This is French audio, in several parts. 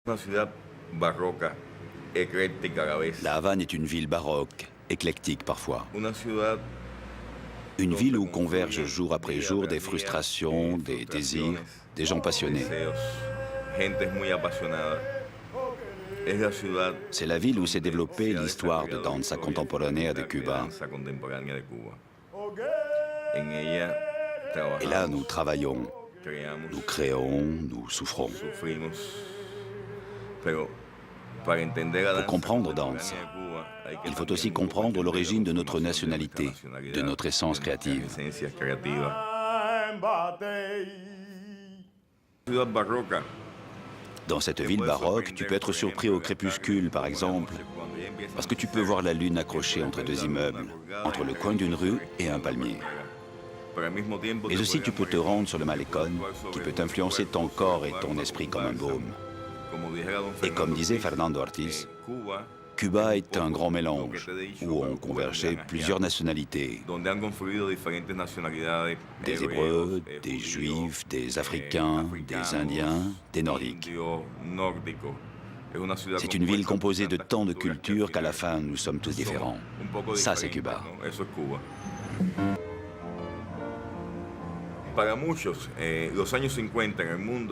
Una ciudad barroca, ecléctica a la vez. La Havane est une ville baroque, éclectique parfois. Una ciudad Une ville où convergent jour après jour des frustrations, des désirs, des gens passionnés. deseos, gentes muy apasionadas. Es la ciudad C'est la ville où s'est donde développée se ha l'histoire de desarrollado danza la contemporanea de historia Cuba. de danza contemporánea de Cuba. En ella Et là, nous trabajamos, travaillons, creamos, nous créons, nous souffrons. sufrimos. Pero para entender la Pour danza comprendre contemporánea danza, de Cuba, hay que il faut también aussi un poco comprendre entender l'origine de la notre formación de nationalité, nuestra de nacionalidad, notre essence de nuestras créative. esencias creativas. Ciudad barroca. Dans cette ville baroque, tu peux être surpris au crépuscule, par exemple, parce que tu peux voir la lune accrochée entre deux immeubles, entre le coin d'une rue et un palmier. Et aussi, tu peux te rendre sur le Malecón, qui peut influencer ton corps et ton esprit comme un baume. Et comme disait Fernando Ortiz, Cuba est un grand mélange, où ont convergé plusieurs nationalités, des Hébreux, des Juifs, des Africains, des Indiens, des Nordiques. C'est une ville composée de tant de cultures qu'à la fin, nous sommes tous différents. Ça, c'est Cuba.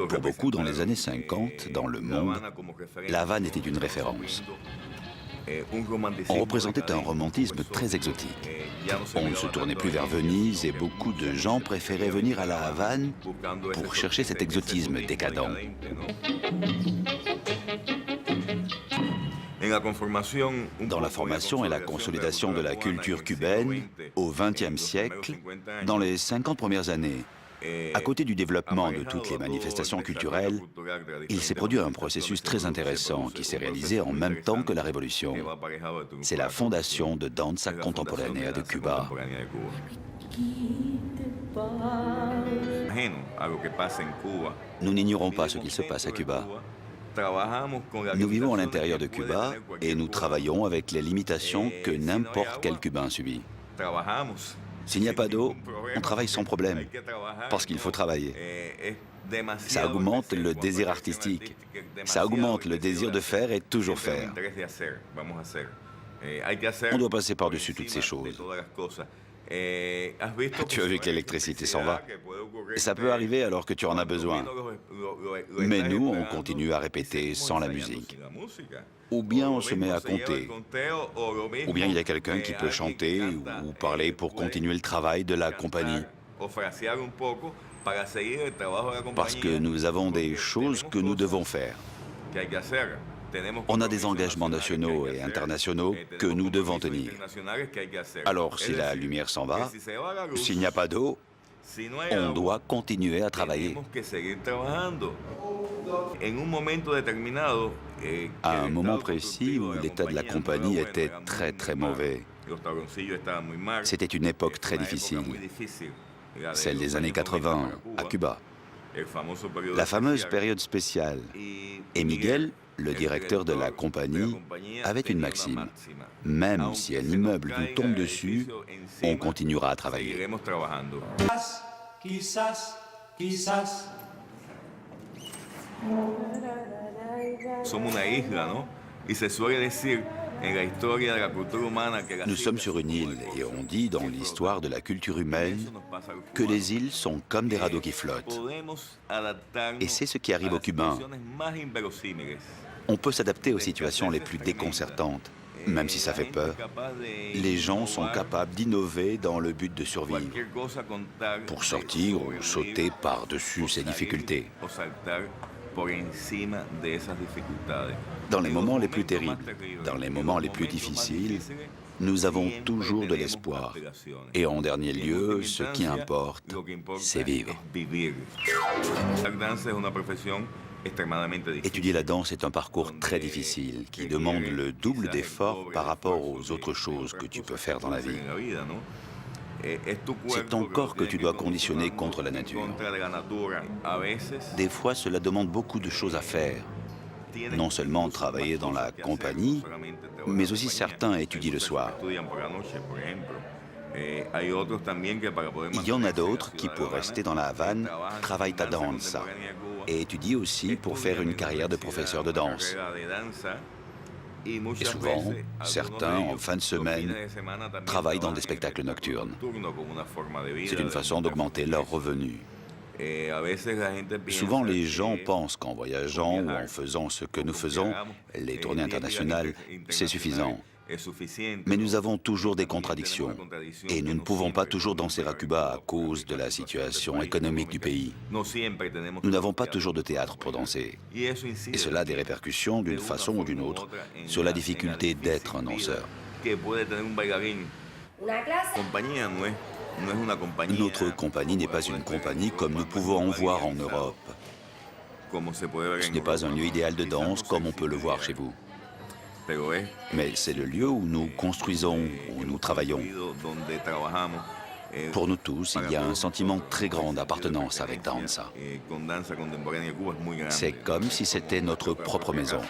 Pour beaucoup, dans les années 50, dans le monde, La Havane était une référence. On représentait un romantisme très exotique. On ne se tournait plus vers Venise et beaucoup de gens préféraient venir à La Havane pour chercher cet exotisme décadent. Dans la formation et la consolidation de la culture cubaine, au XXe siècle, dans les 50 premières années, à côté du développement de toutes les manifestations culturelles, il s'est produit un processus très intéressant qui s'est réalisé en même temps que la Révolution. C'est la fondation de Danza Contemporanea de Cuba. Nous n'ignorons pas ce qu'il se passe à Cuba. Nous vivons à l'intérieur de Cuba et nous travaillons avec les limitations que n'importe quel Cubain subit. S'il n'y a pas d'eau, on travaille sans problème, parce qu'il faut travailler. Ça augmente le désir artistique, ça augmente le désir de faire et toujours faire. On doit passer par-dessus toutes ces choses. Tu as vu que l'électricité s'en va. Ça peut arriver alors que tu en as besoin. Mais nous, on continue à répéter sans la musique. Ou bien on se met à compter. Ou bien il y a quelqu'un qui peut chanter ou parler pour continuer le travail de la compagnie. Parce que nous avons des choses que nous devons faire. On a des engagements nationaux et internationaux que nous devons tenir. Alors, si la lumière s'en va, s'il n'y a pas d'eau, on doit continuer à travailler. À un moment précis où l'état de la compagnie était très très mauvais. C'était une époque très difficile, celle des années 80 à Cuba. La fameuse période spéciale. Et Miguel, le directeur de la compagnie, avait une maxime. Même si un immeuble nous tombe dessus, on continuera à travailler. Nous sommes sur une île et on dit dans l'histoire de la culture humaine que les îles sont comme des radeaux qui flottent. Et c'est ce qui arrive aux Cubains. On peut s'adapter aux situations les plus déconcertantes, même si ça fait peur. Les gens sont capables d'innover dans le but de survivre, pour sortir ou sauter par-dessus ces difficultés. Dans les moments les plus terribles, dans les moments les plus difficiles, nous avons toujours de l'espoir. Et en dernier lieu, ce qui importe, c'est vivre. Étudier la danse est un parcours très difficile qui demande le double d'effort par rapport aux autres choses que tu peux faire dans la vie. C'est ton corps que tu dois conditionner contre la nature. Des fois, cela demande beaucoup de choses à faire. Non seulement travailler dans la compagnie, mais aussi certains étudient le soir. Il y en a d'autres qui, pour rester dans la Havane, travaillent à danza. et étudient aussi pour faire une carrière de professeur de danse. Et souvent, certains, en fin de semaine, travaillent dans des spectacles nocturnes. C'est une façon d'augmenter leurs revenus. Souvent, les gens pensent qu'en voyageant ou en faisant ce que nous faisons, les tournées internationales, c'est suffisant. Mais nous avons toujours des contradictions et nous ne pouvons pas toujours danser à Cuba à cause de la situation économique du pays. Nous n'avons pas toujours de théâtre pour danser. Et cela a des répercussions d'une façon ou d'une autre sur la difficulté d'être un danseur. Notre compagnie n'est pas une compagnie comme nous pouvons en voir en Europe. Ce n'est pas un lieu idéal de danse comme on peut le voir chez vous. Mais c'est le lieu où nous construisons, où nous travaillons. Pour nous tous, il y a un sentiment très grand d'appartenance avec Danza. C'est comme si c'était notre propre maison.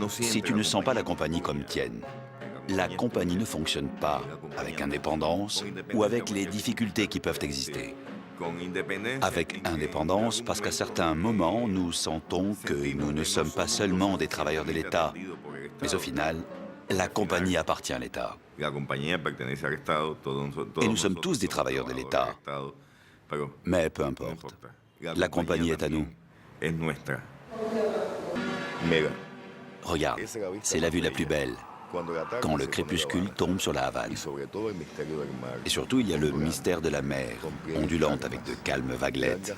Si tu ne sens pas la compagnie comme tienne, la compagnie ne fonctionne pas avec indépendance ou avec les difficultés qui peuvent exister. Avec indépendance, parce qu'à certains moments, nous sentons que nous ne sommes pas seulement des travailleurs de l'État, mais au final, la compagnie appartient à l'État. Et nous sommes tous des travailleurs de l'État. Mais peu importe, la compagnie est à nous. Regarde, c'est la vue la plus belle, quand le crépuscule tombe sur la Havane. Et surtout, il y a le mystère de la mer, ondulante avec de calmes vaguelettes.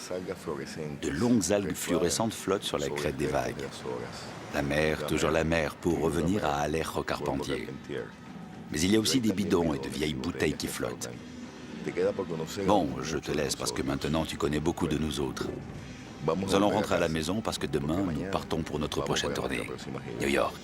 De longues algues fluorescentes flottent sur la crête des vagues. La mer, toujours la mer, pour revenir à Alejo Carpentier. Mais il y a aussi des bidons et de vieilles bouteilles qui flottent. Bon, je te laisse parce que maintenant tu connais beaucoup de nous autres. Nous allons rentrer à la maison parce que demain, nous partons pour notre prochaine tournée. New York.